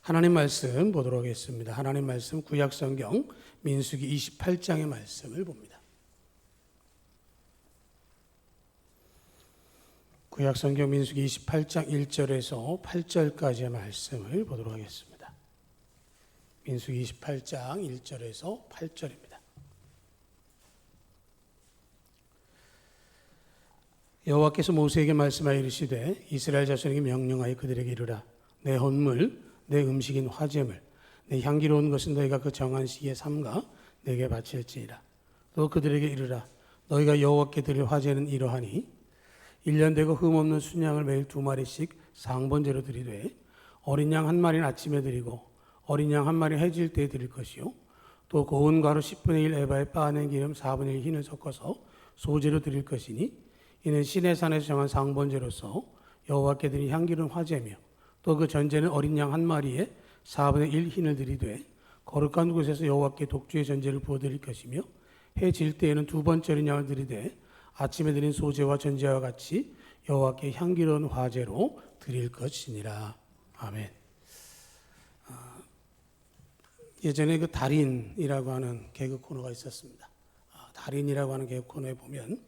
하나님 말씀 보도록 하겠습니다. 하나님 말씀 구약성경 민수기 28장의 말씀을 봅니다. 구약성경 민수기 28장 1절에서 8절까지의 말씀을 보도록 하겠습니다. 민수기 28장 1절에서 8절입니다. 여호와께서 모세에게 말씀하여 이르시되 이스라엘 자손에게 명령하여 그들에게 이르라. 내 헌물 내 음식인 화제물 내 향기로운 것은 너희가 그 정한 시기에 삼가 내게 바칠지니라. 또 그들에게 이르라. 너희가 여호와께 드릴 화제는 이러하니 1년 되고 흠없는 순양을 매일 2마리씩 상번제로 드리되 어린 양 1마리는 아침에 드리고 어린 양 1마리 해질 때에 드릴 것이요 또 고운 가루 10분의 1 에바에 빻아낸 기름 4분의 1 흰을 섞어서 소제로 드릴 것이니 이는 시내산에서 정한 상번제로서 여호와께 드린 향기로운 화제며 또 그 전제는 어린 양 1마리에 4분의 1 흰을 드리되 거룩한 곳에서 여호와께 독주의 전제를 부어드릴 것이며 해 질 때에는 2번째 어린 양을 드리되 아침에 드린 소제와 전제와 같이 여호와께 향기로운 화제로 드릴 것이니라. 아멘. 예전에 그 달인이라고 하는 개그 코너가 있었습니다. 달인이라고 하는 개그 코너에 보면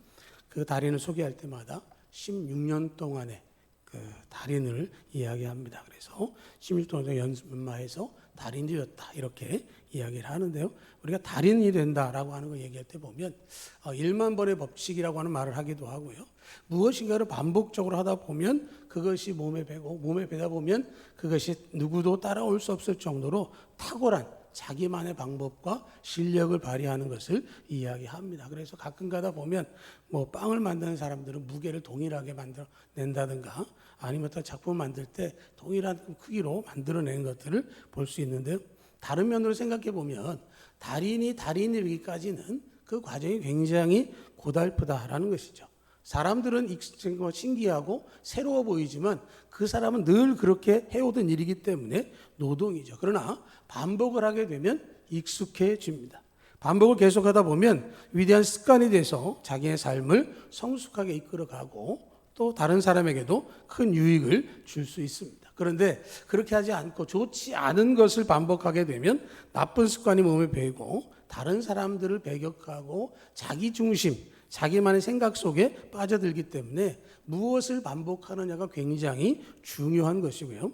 그 달인을 소개할 때마다 16년 동안의 그 달인을 이야기합니다. 그래서 16년 동안 연마해서 달인이 되었다 이렇게 이야기를 하는데요. 우리가 달인이 된다라고 하는 걸 얘기할 때 보면 1만 번의 법칙이라고 하는 말을 하기도 하고요. 무엇인가를 반복적으로 하다 보면 그것이 몸에 배고 몸에 배다 보면 그것이 누구도 따라올 수 없을 정도로 탁월한 자기만의 방법과 실력을 발휘하는 것을 이야기합니다. 그래서 가끔 가다 보면 뭐 빵을 만드는 사람들은 무게를 동일하게 만들어낸다든가 아니면 어떤 작품을 만들 때 동일한 크기로 만들어내는 것들을 볼 수 있는데요. 다른 면으로 생각해 보면 달인이 되기까지는 그 과정이 굉장히 고달프다라는 것이죠. 사람들은 신기하고 새로워 보이지만 그 사람은 늘 그렇게 해오던 일이기 때문에 노동이죠. 그러나 반복을 하게 되면 익숙해집니다. 반복을 계속하다 보면 위대한 습관이 돼서 자기의 삶을 성숙하게 이끌어가고 또 다른 사람에게도 큰 유익을 줄 수 있습니다. 그런데 그렇게 하지 않고 좋지 않은 것을 반복하게 되면 나쁜 습관이 몸에 배이고 다른 사람들을 배격하고 자기 중심, 자기만의 생각 속에 빠져들기 때문에 무엇을 반복하느냐가 굉장히 중요한 것이고요.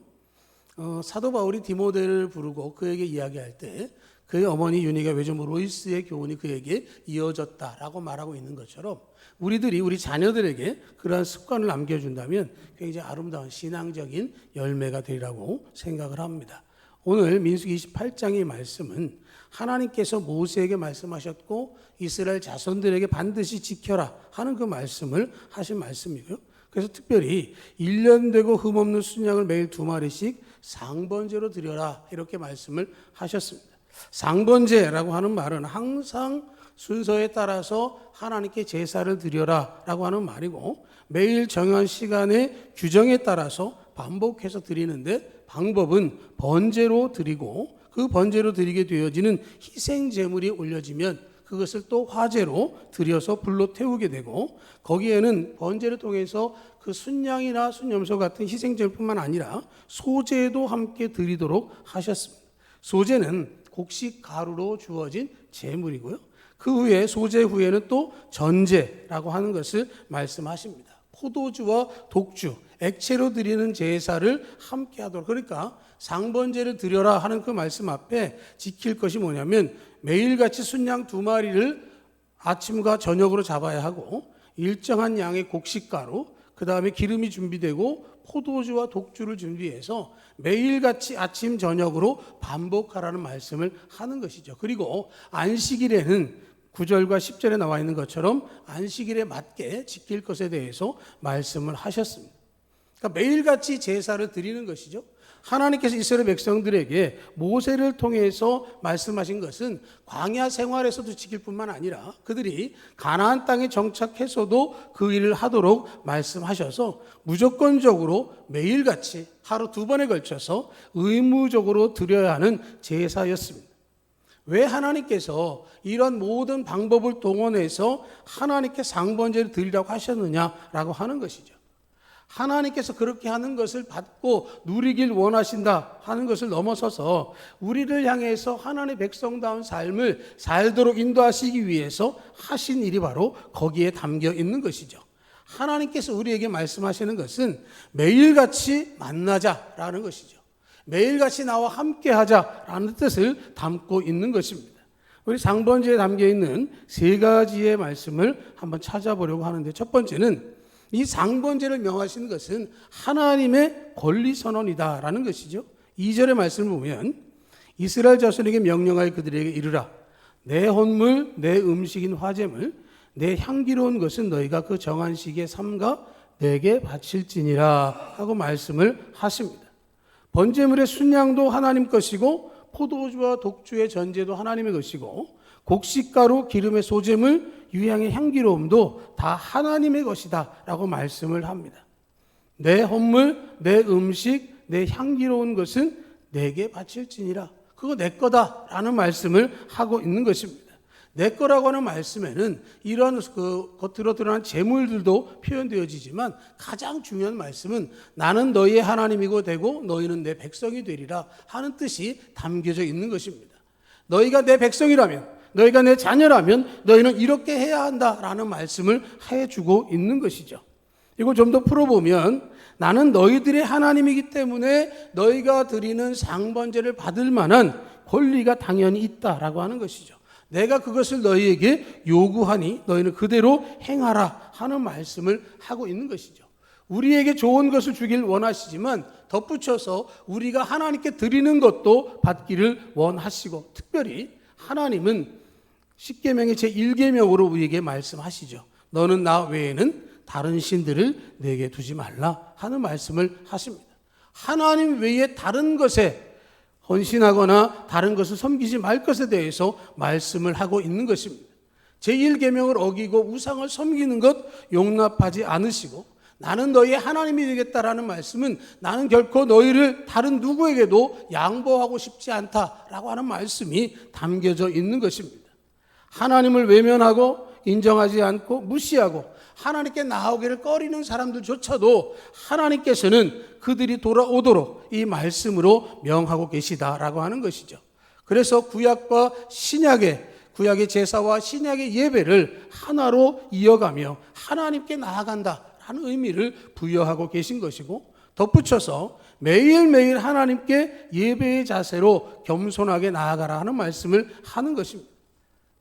사도 바울이 디모데를 부르고 그에게 이야기할 때 그의 어머니 유니가 외조모 로이스의 교훈이 그에게 이어졌다라고 말하고 있는 것처럼 우리들이 우리 자녀들에게 그러한 습관을 남겨준다면 굉장히 아름다운 신앙적인 열매가 되리라고 생각을 합니다. 오늘 민수기 28장의 말씀은 하나님께서 모세에게 말씀하셨고 이스라엘 자손들에게 반드시 지켜라 하는 그 말씀을 하신 말씀이고요. 그래서 특별히 1년 되고 흠없는 순양을 매일 2마리씩 상번제로 드려라 이렇게 말씀을 하셨습니다. 상번제라고 하는 말은 항상 순서에 따라서 하나님께 제사를 드려라 라고 하는 말이고 매일 정한 시간의 규정에 따라서 반복해서 드리는데 방법은 번제로 드리고 그 번제로 드리게 되어지는 희생 제물이 올려지면 그것을 또 화제로 드려서 불로 태우게 되고 거기에는 번제를 통해서 그 순양이나 순염소 같은 희생 제물뿐만 아니라 소제도 함께 드리도록 하셨습니다. 소제는 곡식 가루로 주어진 제물이고요. 그 후에 소제 후에는 또 전제라고 하는 것을 말씀하십니다. 포도주와 독주, 액체로 드리는 제사를 함께 하도록. 그러니까 상번제를 드려라 하는 그 말씀 앞에 지킬 것이 뭐냐면 매일같이 순양 2마리를 아침과 저녁으로 잡아야 하고 일정한 양의 곡식가루, 그 다음에 기름이 준비되고 포도주와 독주를 준비해서 매일같이 아침 저녁으로 반복하라는 말씀을 하는 것이죠. 그리고 안식일에는 9절과 10절에 나와 있는 것처럼 안식일에 맞게 지킬 것에 대해서 말씀을 하셨습니다. 그러니까 매일같이 제사를 드리는 것이죠. 하나님께서 이스라엘 백성들에게 모세를 통해서 말씀하신 것은 광야 생활에서도 지킬 뿐만 아니라 그들이 가나안 땅에 정착해서도 그 일을 하도록 말씀하셔서 무조건적으로 매일같이 하루 2번에 걸쳐서 의무적으로 드려야 하는 제사였습니다. 왜 하나님께서 이런 모든 방법을 동원해서 하나님께 상번제를 드리라고 하셨느냐라고 하는 것이죠. 하나님께서 그렇게 하는 것을 받고 누리길 원하신다 하는 것을 넘어서서 우리를 향해서 하나님의 백성다운 삶을 살도록 인도하시기 위해서 하신 일이 바로 거기에 담겨 있는 것이죠. 하나님께서 우리에게 말씀하시는 것은 매일같이 만나자라는 것이죠. 매일같이 나와 함께하자라는 뜻을 담고 있는 것입니다. 우리 상번제에 담겨 있는 세 가지의 말씀을 한번 찾아보려고 하는데, 첫 번째는 이 상번제를 명하시는 것은 하나님의 권리선언이다라는 것이죠. 2절의 말씀을 보면 이스라엘 자손에게 명령하여 그들에게 이르라. 내 헌물, 내 음식인 화제물, 내 향기로운 것은 너희가 그 정한 시기에 삼가 내게 바칠지니라 하고 말씀을 하십니다. 번제물의 순양도 하나님 것이고 포도주와 독주의 전제도 하나님의 것이고 곡식가루, 기름의 소재물, 유향의 향기로움도 다 하나님의 것이다 라고 말씀을 합니다. 내 헌물, 내 음식, 내 향기로운 것은 내게 바칠지니라. 그거 내 거다 라는 말씀을 하고 있는 것입니다. 내 거라고 하는 말씀에는 이런 겉으로 드러난 재물들도 표현되어지지만 가장 중요한 말씀은 나는 너희의 하나님이고 되고 너희는 내 백성이 되리라 하는 뜻이 담겨져 있는 것입니다. 너희가 내 백성이라면, 너희가 내 자녀라면 너희는 이렇게 해야 한다라는 말씀을 해주고 있는 것이죠. 이걸 좀 더 풀어보면 나는 너희들의 하나님이기 때문에 너희가 드리는 상번제를 받을 만한 권리가 당연히 있다라고 하는 것이죠. 내가 그것을 너희에게 요구하니 너희는 그대로 행하라 하는 말씀을 하고 있는 것이죠. 우리에게 좋은 것을 주길 원하시지만 덧붙여서 우리가 하나님께 드리는 것도 받기를 원하시고, 특별히 하나님은 십계명의 제1계명으로 우리에게 말씀하시죠. 너는 나 외에는 다른 신들을 내게 두지 말라 하는 말씀을 하십니다. 하나님 외에 다른 것에 헌신하거나 다른 것을 섬기지 말 것에 대해서 말씀을 하고 있는 것입니다. 제1계명을 어기고 우상을 섬기는 것 용납하지 않으시고, 나는 너희의 하나님이 되겠다라는 말씀은 나는 결코 너희를 다른 누구에게도 양보하고 싶지 않다라고 하는 말씀이 담겨져 있는 것입니다. 하나님을 외면하고 인정하지 않고 무시하고 하나님께 나오기를 꺼리는 사람들조차도 하나님께서는 그들이 돌아오도록 이 말씀으로 명하고 계시다라고 하는 것이죠. 그래서 구약과 구약의 제사와 신약의 예배를 하나로 이어가며 하나님께 나아간다라는 의미를 부여하고 계신 것이고, 덧붙여서 매일매일 하나님께 예배의 자세로 겸손하게 나아가라 하는 말씀을 하는 것입니다.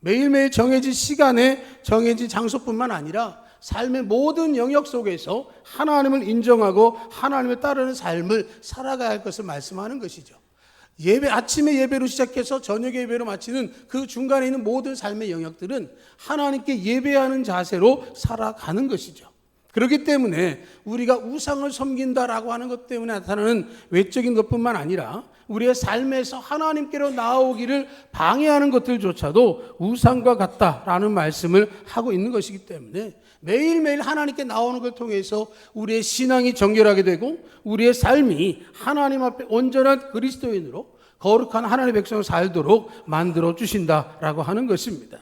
매일매일 정해진 시간에 정해진 장소뿐만 아니라 삶의 모든 영역 속에서 하나님을 인정하고 하나님을 따르는 삶을 살아가야 할 것을 말씀하는 것이죠. 아침의 예배로 시작해서 저녁의 예배로 마치는 그 중간에 있는 모든 삶의 영역들은 하나님께 예배하는 자세로 살아가는 것이죠. 그렇기 때문에 우리가 우상을 섬긴다라고 하는 것 때문에 나타나는 외적인 것뿐만 아니라 우리의 삶에서 하나님께로 나아오기를 방해하는 것들조차도 우상과 같다라는 말씀을 하고 있는 것이기 때문에 매일매일 하나님께 나오는 걸 통해서 우리의 신앙이 정결하게 되고 우리의 삶이 하나님 앞에 온전한 그리스도인으로 거룩한 하나님의 백성을 살도록 만들어 주신다라고 하는 것입니다.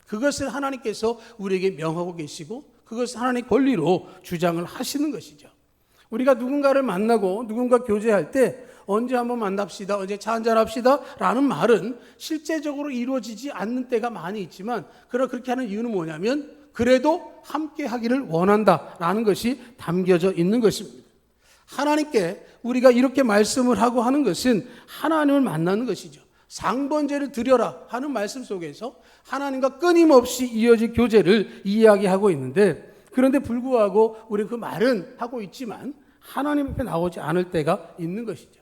그것을 하나님께서 우리에게 명하고 계시고 그것을 하나님의 권리로 주장을 하시는 것이죠. 우리가 누군가를 만나고 누군가 교제할 때 언제 한번 만납시다, 언제 차 한잔 합시다 라는 말은 실제적으로 이루어지지 않는 때가 많이 있지만, 그렇게 하는 이유는 뭐냐면 그래도 함께 하기를 원한다라는 것이 담겨져 있는 것입니다. 하나님께 우리가 이렇게 말씀을 하고 하는 것은 하나님을 만나는 것이죠. 상번제를 드려라 하는 말씀 속에서 하나님과 끊임없이 이어진 교제를 이야기하고 있는데, 그런데 불구하고 우리는 그 말은 하고 있지만 하나님 앞에 나오지 않을 때가 있는 것이죠.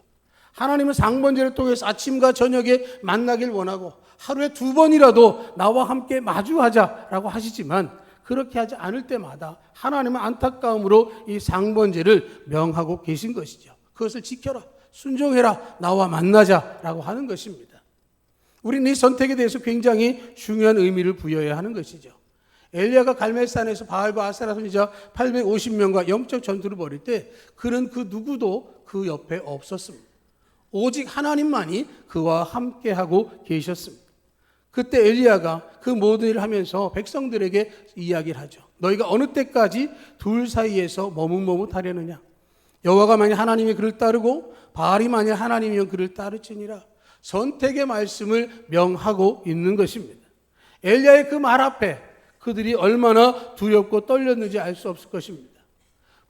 하나님은 상번제를 통해서 아침과 저녁에 만나길 원하고 하루에 2번이라도 나와 함께 마주하자라고 하시지만, 그렇게 하지 않을 때마다 하나님은 안타까움으로 이 상번제를 명하고 계신 것이죠. 그것을 지켜라, 순종해라, 나와 만나자라고 하는 것입니다. 우리는 이 선택에 대해서 굉장히 중요한 의미를 부여해야 하는 것이죠. 엘리야가 갈멜산에서 바알과 아세라 선지자 850명과 영적 전투를 벌일 때 그는 그 누구도 그 옆에 없었습니다. 오직 하나님만이 그와 함께하고 계셨습니다. 그때 엘리야가 그 모든 일을 하면서 백성들에게 이야기를 하죠. 너희가 어느 때까지 둘 사이에서 머뭇머뭇하려느냐. 여호와가 만일 하나님이 그를 따르고 바알이 만일 하나님이면 그를 따르지니라. 선택의 말씀을 명하고 있는 것입니다. 엘리야의 그 말 앞에 그들이 얼마나 두렵고 떨렸는지 알 수 없을 것입니다.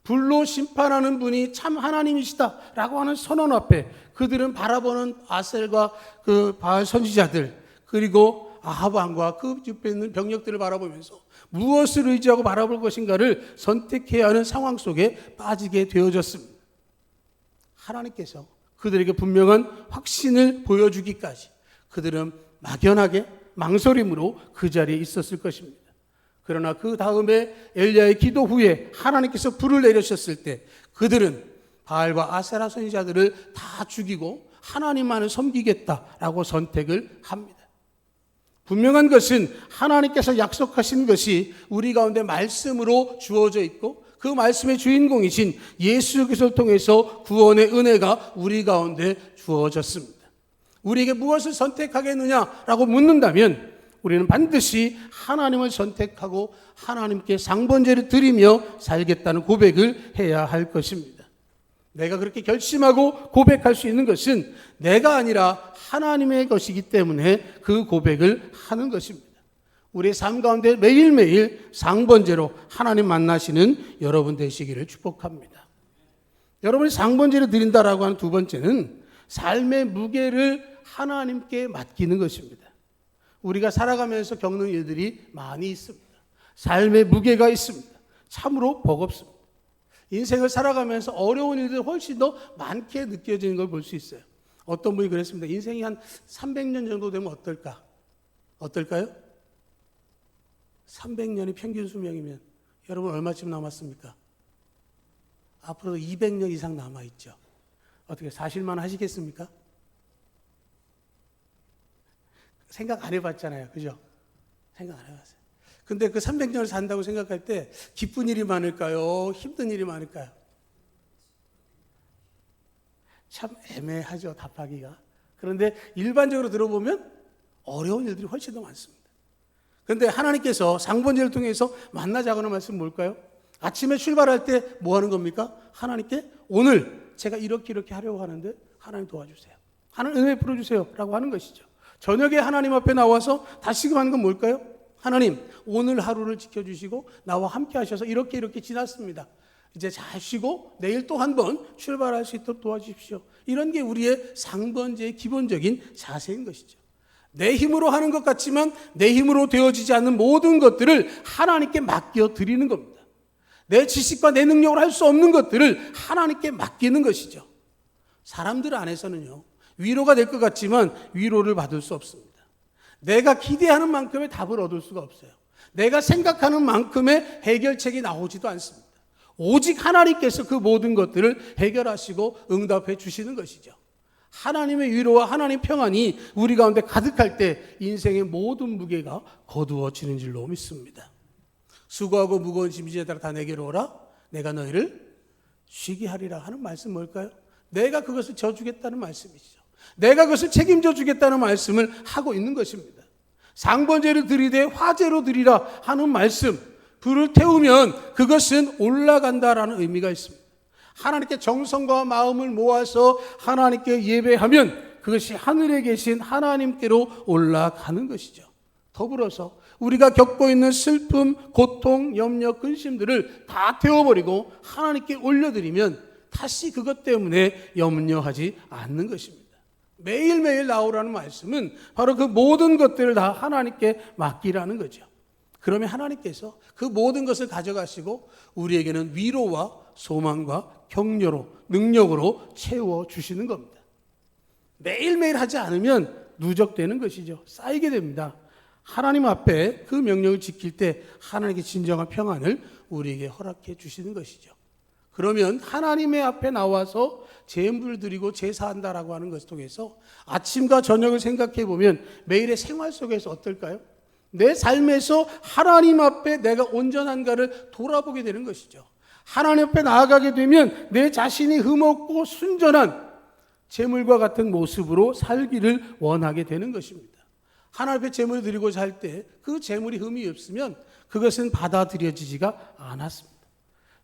불로 심판하는 분이 참 하나님이시다라고 하는 선언 앞에 그들은 바라보는 아셀과 그 바알 선지자들, 그리고 아합 왕과 그 옆에 있는 병력들을 바라보면서 무엇을 의지하고 바라볼 것인가를 선택해야 하는 상황 속에 빠지게 되어졌습니다. 하나님께서 그들에게 분명한 확신을 보여주기까지 그들은 막연하게 망설임으로 그 자리에 있었을 것입니다. 그러나 그 다음에 엘리야의 기도 후에 하나님께서 불을 내리셨을 때 그들은 바알과 아세라 선지자들을 다 죽이고 하나님만을 섬기겠다라고 선택을 합니다. 분명한 것은 하나님께서 약속하신 것이 우리 가운데 말씀으로 주어져 있고 그 말씀의 주인공이신 예수 그리스도를 통해서 구원의 은혜가 우리 가운데 주어졌습니다. 우리에게 무엇을 선택하겠느냐라고 묻는다면 우리는 반드시 하나님을 선택하고 하나님께 상번제를 드리며 살겠다는 고백을 해야 할 것입니다. 내가 그렇게 결심하고 고백할 수 있는 것은 내가 아니라 하나님의 것이기 때문에 그 고백을 하는 것입니다. 우리의 삶 가운데 매일매일 상번제로 하나님 만나시는 여러분 되시기를 축복합니다. 여러분이 상번제를 드린다라고 하는 두 번째는 삶의 무게를 하나님께 맡기는 것입니다. 우리가 살아가면서 겪는 일들이 많이 있습니다. 삶의 무게가 있습니다. 참으로 버겁습니다. 인생을 살아가면서 어려운 일들이 훨씬 더 많게 느껴지는 걸 볼 수 있어요. 어떤 분이 그랬습니다. 인생이 한 300년 정도 되면 어떨까? 어떨까요? 300년이 평균 수명이면 여러분 얼마쯤 남았습니까? 앞으로도 200년 이상 남아있죠. 어떻게 사실만 하시겠습니까? 생각 안 해봤잖아요. 그죠? 생각 안 해봤어요. 근데 그 300년을 산다고 생각할 때 기쁜 일이 많을까요? 힘든 일이 많을까요? 참 애매하죠, 답하기가. 그런데 일반적으로 들어보면 어려운 일들이 훨씬 더 많습니다. 그런데 하나님께서 상번제를 통해서 만나자고 하는 말씀은 뭘까요? 아침에 출발할 때 뭐 하는 겁니까? 하나님께 오늘 제가 이렇게 하려고 하는데 하나님 도와주세요. 하나님 은혜 풀어주세요 라고 하는 것이죠. 저녁에 하나님 앞에 나와서 다시금 하는 건 뭘까요? 하나님 오늘 하루를 지켜주시고 나와 함께 하셔서 이렇게 지났습니다. 이제 잘 쉬고 내일 또 한 번 출발할 수 있도록 도와주십시오. 이런 게 우리의 상번제의 기본적인 자세인 것이죠. 내 힘으로 하는 것 같지만 내 힘으로 되어지지 않는 모든 것들을 하나님께 맡겨드리는 겁니다. 내 지식과 내 능력으로 할 수 없는 것들을 하나님께 맡기는 것이죠. 사람들 안에서는요, 위로가 될 것 같지만 위로를 받을 수 없습니다. 내가 기대하는 만큼의 답을 얻을 수가 없어요. 내가 생각하는 만큼의 해결책이 나오지도 않습니다. 오직 하나님께서 그 모든 것들을 해결하시고 응답해 주시는 것이죠. 하나님의 위로와 하나님의 평안이 우리 가운데 가득할 때 인생의 모든 무게가 거두어지는 줄로 믿습니다. 수고하고 무거운 짐진 자들아 다 내게로 오라. 내가 너희를 쉬게 하리라 하는 말씀 뭘까요? 내가 그것을 져주겠다는 말씀이죠. 내가 그것을 책임져 주겠다는 말씀을 하고 있는 것입니다. 상번제를 드리되 화제로 드리라 하는 말씀, 불을 태우면 그것은 올라간다라는 의미가 있습니다. 하나님께 정성과 마음을 모아서 하나님께 예배하면 그것이 하늘에 계신 하나님께로 올라가는 것이죠. 더불어서 우리가 겪고 있는 슬픔, 고통, 염려, 근심들을 다 태워버리고 하나님께 올려드리면 다시 그것 때문에 염려하지 않는 것입니다. 매일매일 나오라는 말씀은 바로 그 모든 것들을 다 하나님께 맡기라는 거죠. 그러면 하나님께서 그 모든 것을 가져가시고 우리에게는 위로와 소망과 격려로, 능력으로 채워주시는 겁니다. 매일매일 하지 않으면 누적되는 것이죠. 쌓이게 됩니다. 하나님 앞에 그 명령을 지킬 때 하나님께 진정한 평안을 우리에게 허락해 주시는 것이죠. 그러면 하나님의 앞에 나와서 제물을 드리고 제사한다라고 하는 것을 통해서 아침과 저녁을 생각해 보면 매일의 생활 속에서 어떨까요? 내 삶에서 하나님 앞에 내가 온전한가를 돌아보게 되는 것이죠. 하나님 앞에 나아가게 되면 내 자신이 흠없고 순전한 제물과 같은 모습으로 살기를 원하게 되는 것입니다. 하나님 앞에 제물을 드리고자 할 때 그 제물이 흠이 없으면 그것은 받아들여지지가 않았습니다.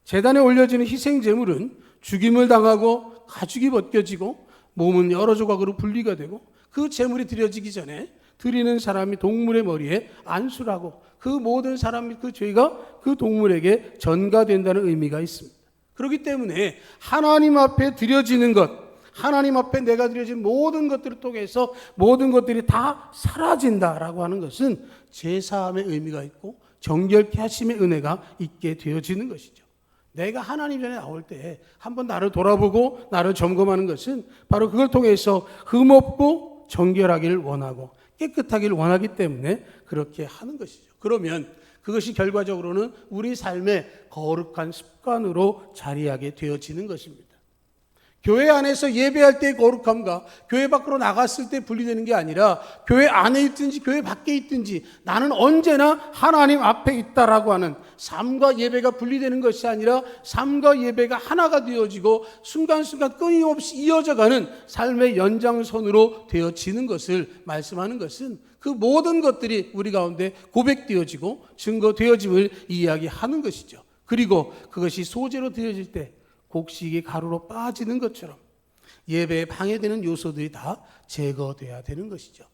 제단에 올려지는 희생 제물은 죽임을 당하고 가죽이 벗겨지고 몸은 여러 조각으로 분리가 되고 그 제물이 드려지기 전에 드리는 사람이 동물의 머리에 안수를 하고 그 모든 사람이 그 죄가 그 동물에게 전가된다는 의미가 있습니다. 그렇기 때문에 하나님 앞에 드려지는 것, 하나님 앞에 내가 드려진 모든 것들을 통해서 모든 것들이 다 사라진다라고 하는 것은 제사함의 의미가 있고 정결케 하심의 은혜가 있게 되어지는 것이죠. 내가 하나님 전에 나올 때 한번 나를 돌아보고 나를 점검하는 것은 바로 그걸 통해서 흠없고 정결하기를 원하고 깨끗하기를 원하기 때문에 그렇게 하는 것이죠. 그러면 그것이 결과적으로는 우리 삶의 거룩한 습관으로 자리하게 되어지는 것입니다. 교회 안에서 예배할 때의 거룩함과 교회 밖으로 나갔을 때 분리되는 게 아니라 교회 안에 있든지 교회 밖에 있든지 나는 언제나 하나님 앞에 있다라고 하는 삶과 예배가 분리되는 것이 아니라 삶과 예배가 하나가 되어지고 순간순간 끊임없이 이어져가는 삶의 연장선으로 되어지는 것을 말씀하는 것은 그 모든 것들이 우리 가운데 고백되어지고 증거되어짐을 이야기하는 것이죠. 그리고 그것이 소재로 되어질 때 곡식이 가루로 빠지는 것처럼 예배에 방해되는 요소들이 다 제거돼야 되는 것이죠.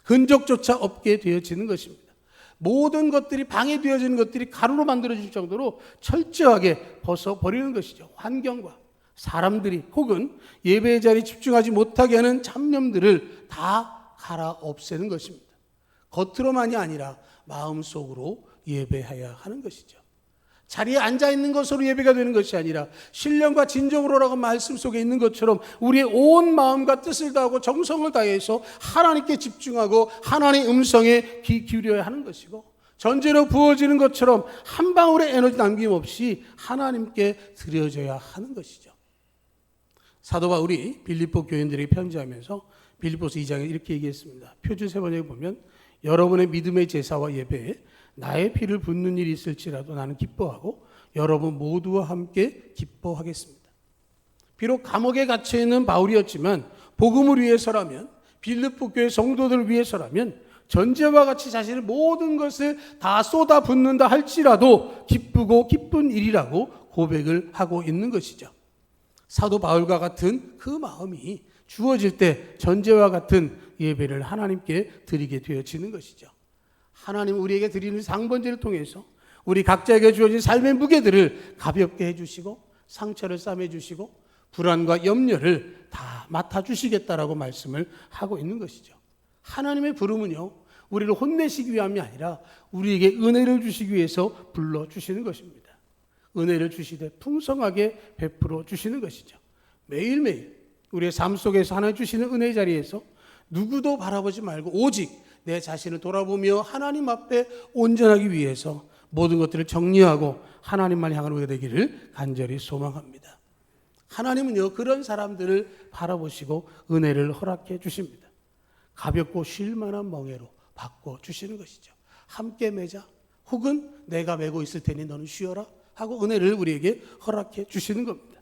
흔적조차 없게 되어지는 것입니다. 모든 것들이 방해되어지는 것들이 가루로 만들어질 정도로 철저하게 벗어버리는 것이죠. 환경과 사람들이 혹은 예배의 자리에 집중하지 못하게 하는 잡념들을 다 갈아 없애는 것입니다. 겉으로만이 아니라 마음속으로 예배해야 하는 것이죠. 자리에 앉아있는 것으로 예배가 되는 것이 아니라 신령과 진정으로라고 말씀 속에 있는 것처럼 우리의 온 마음과 뜻을 다하고 정성을 다해서 하나님께 집중하고 하나님의 음성에 귀 기울여야 하는 것이고 전제로 부어지는 것처럼 한 방울의 에너지 남김없이 하나님께 드려져야 하는 것이죠. 사도 바울이 빌립보 교인들에게 편지하면서 빌립보서 2장에 이렇게 얘기했습니다. 표준 세번역에 보면 여러분의 믿음의 제사와 예배에 나의 피를 붓는 일이 있을지라도 나는 기뻐하고 여러분 모두와 함께 기뻐하겠습니다. 비록 감옥에 갇혀있는 바울이었지만 복음을 위해서라면 빌립보 교회 성도들을 위해서라면 전제와 같이 자신의 모든 것을 다 쏟아붓는다 할지라도 기쁘고 기쁜 일이라고 고백을 하고 있는 것이죠. 사도 바울과 같은 그 마음이 주어질 때 전제와 같은 예배를 하나님께 드리게 되어지는 것이죠. 하나님 우리에게 드리는 상번제를 통해서 우리 각자에게 주어진 삶의 무게들을 가볍게 해주시고 상처를 싸매주시고 불안과 염려를 다 맡아주시겠다라고 말씀을 하고 있는 것이죠. 하나님의 부름은요, 우리를 혼내시기 위함이 아니라 우리에게 은혜를 주시기 위해서 불러주시는 것입니다. 은혜를 주시되 풍성하게 베풀어 주시는 것이죠. 매일매일 우리의 삶 속에서 하나님 주시는 은혜의 자리에서 누구도 바라보지 말고 오직 내 자신을 돌아보며 하나님 앞에 온전하기 위해서 모든 것들을 정리하고 하나님만 향하는 우리가 되기를 간절히 소망합니다. 하나님은요, 그런 사람들을 바라보시고 은혜를 허락해 주십니다. 가볍고 쉴 만한 멍에로 바꿔주시는 것이죠. 함께 매자 혹은 내가 메고 있을 테니 너는 쉬어라 하고 은혜를 우리에게 허락해 주시는 겁니다.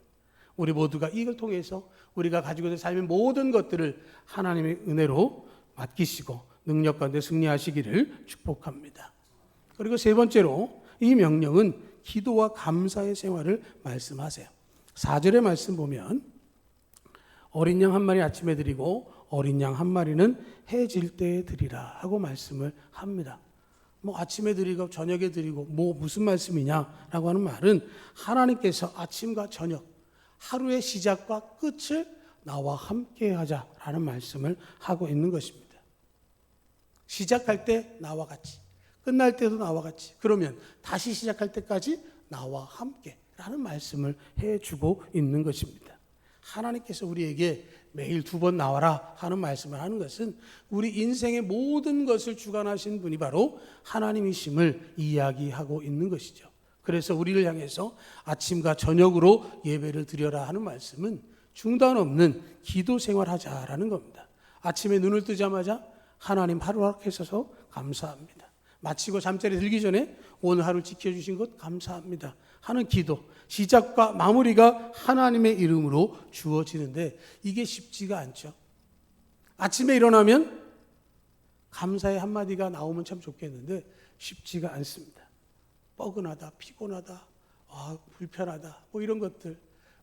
우리 모두가 이걸 통해서 우리가 가지고 있는 삶의 모든 것들을 하나님의 은혜로 맡기시고 능력 가운데 승리하시기를 축복합니다. 그리고 세 번째로 이 명령은 기도와 감사의 생활을 말씀하세요. 4절의 말씀 보면 어린 양 한 마리 아침에 드리고 어린 양 한 마리는 해 질 때에 드리라 하고 말씀을 합니다. 아침에 드리고 저녁에 드리고 무슨 말씀이냐라고 하는 말은 하나님께서 아침과 저녁 하루의 시작과 끝을 나와 함께 하자라는 말씀을 하고 있는 것입니다. 시작할 때 나와 같이, 끝날 때도 나와 같이, 그러면 다시 시작할 때까지 나와 함께라는 말씀을 해주고 있는 것입니다. 하나님께서 우리에게 매일 2번 나와라 하는 말씀을 하는 것은 우리 인생의 모든 것을 주관하신 분이 바로 하나님이심을 이야기하고 있는 것이죠. 그래서 우리를 향해서 아침과 저녁으로 예배를 드려라 하는 말씀은 중단 없는 기도 생활하자라는 겁니다. 아침에 눈을 뜨자마자 하나님 하루 허락해 주셔서 감사합니다. 마치고 잠자리에 들기 전에 오늘 하루 지켜주신 것 감사합니다 하는 기도, 시작과 마무리가 하나님의 이름으로 주어지는데 이게 쉽지가 않죠. 아침에 일어나면 감사의 한마디가 나오면 참 좋겠는데 쉽지가 않습니다. 뻐근하다, 피곤하다, 불편하다, 뭐 이런 것들,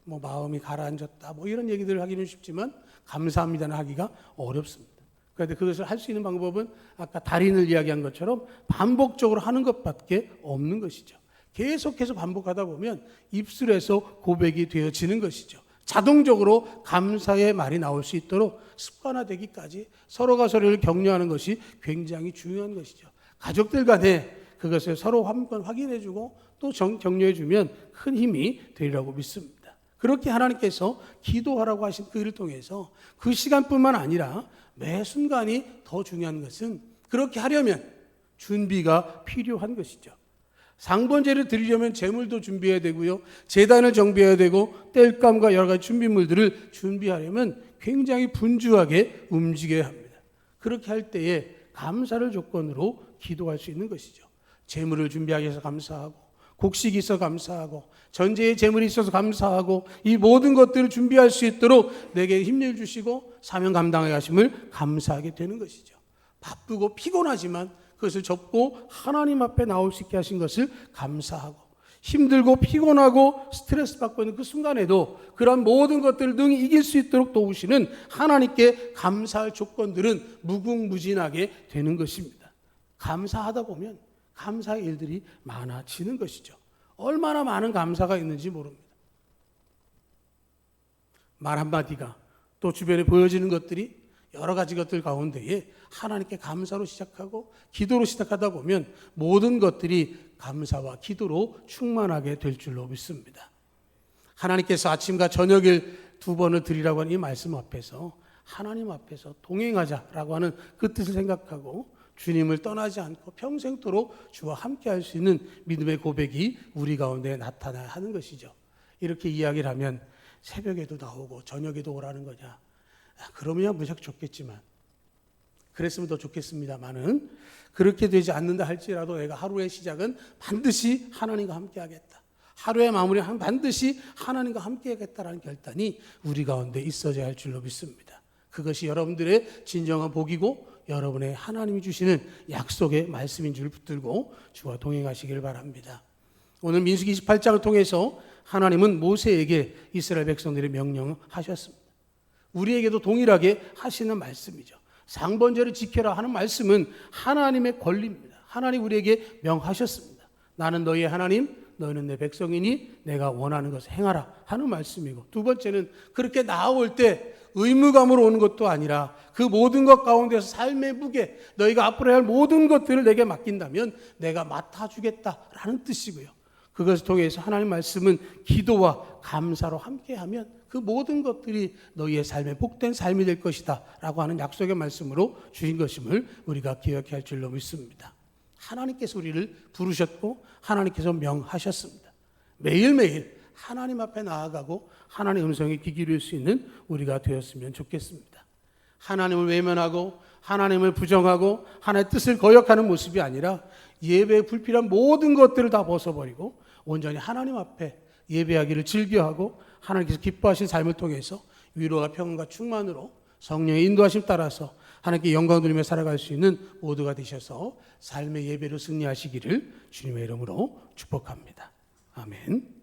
뭐 마음이 가라앉았다, 뭐 이런 얘기들을 하기는 쉽지만 감사합니다는 하기가 어렵습니다. 그런데 그것을 할 수 있는 방법은 아까 달인을 이야기한 것처럼 반복적으로 하는 것밖에 없는 것이죠. 계속해서 반복하다 보면 입술에서 고백이 되어지는 것이죠. 자동적으로 감사의 말이 나올 수 있도록 습관화되기까지 서로가 서로를 격려하는 것이 굉장히 중요한 것이죠. 가족들 간에 그것을 서로 한번 확인해주고 또 격려해주면 큰 힘이 되리라고 믿습니다. 그렇게 하나님께서 기도하라고 하신 그 일을 통해서 그 시간뿐만 아니라 매 순간이 더 중요한 것은 그렇게 하려면 준비가 필요한 것이죠. 상번제를 드리려면 제물도 준비해야 되고요, 제단을 정비해야 되고 땔감과 여러 가지 준비물들을 준비하려면 굉장히 분주하게 움직여야 합니다. 그렇게 할 때에 감사를 조건으로 기도할 수 있는 것이죠. 제물을 준비하기 위해서 감사하고, 곡식이 있어 감사하고, 전제의 제물이 있어서 감사하고, 이 모든 것들을 준비할 수 있도록 내게 힘을 주시고 사명 감당하게 하심을 감사하게 되는 것이죠. 바쁘고 피곤하지만 그것을 접고 하나님 앞에 나올 수 있게 하신 것을 감사하고, 힘들고 피곤하고 스트레스 받고 있는 그 순간에도 그런 모든 것들을 능히 이길 수 있도록 도우시는 하나님께 감사할 조건들은 무궁무진하게 되는 것입니다. 감사하다 보면 감사의 일들이 많아지는 것이죠. 얼마나 많은 감사가 있는지 모릅니다. 말 한마디가 또 주변에 보여지는 것들이 여러 가지 것들 가운데에 하나님께 감사로 시작하고 기도로 시작하다 보면 모든 것들이 감사와 기도로 충만하게 될 줄로 믿습니다. 하나님께서 아침과 저녁을 2번을 드리라고 하는 이 말씀 앞에서 하나님 앞에서 동행하자라고 하는 그 뜻을 생각하고 주님을 떠나지 않고 평생토록 주와 함께 할 수 있는 믿음의 고백이 우리 가운데 나타나야 하는 것이죠. 이렇게 이야기를 하면 새벽에도 나오고 저녁에도 오라는 거냐, 그러면 무척 좋겠지만, 그랬으면 더 좋겠습니다만은 그렇게 되지 않는다 할지라도 내가 하루의 시작은 반드시 하나님과 함께 하겠다, 하루의 마무리는 반드시 하나님과 함께 하겠다라는 결단이 우리 가운데 있어져야 할 줄로 믿습니다. 그것이 여러분들의 진정한 복이고 여러분의 하나님이 주시는 약속의 말씀인 줄 붙들고 주와 동행하시길 바랍니다. 오늘 민수기 28장을 통해서 하나님은 모세에게 이스라엘 백성들의 명령하셨습니다. 우리에게도 동일하게 하시는 말씀이죠. 상번제를 지켜라 하는 말씀은 하나님의 권리입니다. 하나님 우리에게 명하셨습니다. 나는 너희의 하나님, 너희는 내 백성이니 내가 원하는 것을 행하라 하는 말씀이고, 두 번째는 그렇게 나아올 때 의무감으로 오는 것도 아니라 그 모든 것 가운데서 삶의 무게, 너희가 앞으로 해야 할 모든 것들을 내게 맡긴다면 내가 맡아주겠다라는 뜻이고요. 그것을 통해서 하나님 말씀은 기도와 감사로 함께하면 그 모든 것들이 너희의 삶에 복된 삶이 될 것이다 라고 하는 약속의 말씀으로 주신 것임을 우리가 기억해야 할 줄로 믿습니다. 하나님께서 우리를 부르셨고 하나님께서 명하셨습니다. 매일매일 하나님 앞에 나아가고 하나님의 음성에 귀 기울일 수 있는 우리가 되었으면 좋겠습니다. 하나님을 외면하고 하나님을 부정하고 하나님의 뜻을 거역하는 모습이 아니라 예배에 불필요한 모든 것들을 다 벗어버리고 온전히 하나님 앞에 예배하기를 즐겨하고 하나님께서 기뻐하신 삶을 통해서 위로와 평안과 충만으로 성령의 인도하심 따라서 하나님께 영광 돌리며 살아갈 수 있는 모두가 되셔서 삶의 예배로 승리하시기를 주님의 이름으로 축복합니다. 아멘.